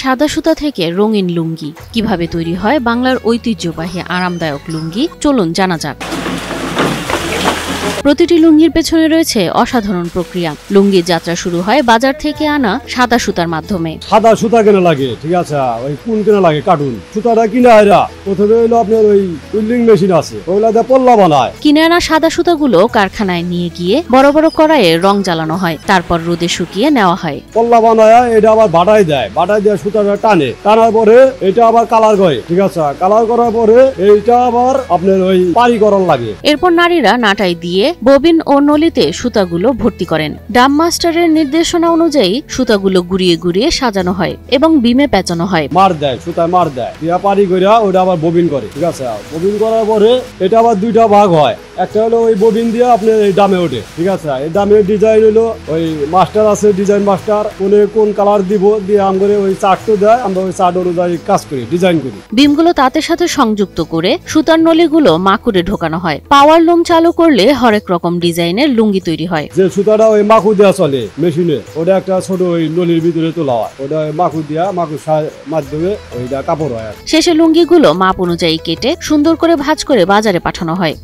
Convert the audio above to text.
সাদা সুতা থেকে রঙিন লুঙ্গি কিভাবে তৈরি হয় বাংলার ঐতিহ্যবাহী আরামদায়ক লুঙ্গি চলুন জানা যাক। প্রতিটি লুঙ্গির পেছনে রয়েছে অসাধারণ প্রক্রিয়া। লুঙ্গির যাত্রা শুরু হয় বাজার থেকে আনা সাদা সুতার মাধ্যমে। সাদা সুতা কেনা লাগে, ঠিক আছে, ওই কোন কেনা লাগে কার্টুন সুতাটা কিনা এরা প্রথমে হলো আপনার ওই উইল্ডিং মেশিন আছে, ওগুলা দিয়ে পল্লা বানায়। কিনে আনা সাদা সুতাগুলো কারখানায় নিয়ে গিয়ে বড় বড় কড়াইয়ে রং জ্বালানো হয়, তারপর রোদে শুকিয়ে নেওয়া হয়। পল্লা বানায় এটা আবার বাটাই দেয়, বাটাই দিয়ে সুতাটা টানার পরে এটা আবার কালার করে, ঠিক আছে, কালার করার পরে এইটা আবার আপনার ওই পারি করার লাগে। এরপর নারীরা নাটাই দিয়ে ববিন ও নলিতে সুতাগুলো ভর্তি করেন। ডাম মাস্টারের নির্দেশনা অনুযায়ী সুতাগুলো ঘুরিয়ে ঘুরিয়ে সাজানো হয় এবং বিমে পেঁচানো হয়। মার দেয়, সুতায় মার দেয়, দিয়া পারি করে ওটা আবার ববিন করে, ঠিক আছে। ববিন করার পরে এটা আবার দুইটা ভাগ হয়, একটা হলো ওই ববিন দিয়ে আপনার এই ডামে ওঠে, ঠিক আছে। এই ডামের ডিজাইন হলো ওই মাস্টার আছে, ডিজাইন মাস্টার কোন কালার দিব দিয়ে আমরে ওই চার্টও দেয়, আমরা ওই চার্ট অনুযায়ী কাজ করি, ডিজাইন করি। বিমগুলো তাঁতের সাথে সংযুক্ত করে সুতার নলিগুলো মাকুরে ঢোকানো হয়। পাওয়ার লুম চালু করলে হরেক রকম ডিজাইনের লুঙ্গি তৈরি হয়। যে সুতাটা ওই মাকু দেওয়া চলে মেশিনে, ওটা একটা ছোট ওই নলির ভিতরে তোলা হয়, ওটা মাকু দিয়া মাকুর মাধ্যমে ওইটা কাপড় হয়। শেষে লুঙ্গিগুলো মাপ অনুযায়ী কেটে সুন্দর করে ভাঁজ করে বাজারে পাঠানো হয়।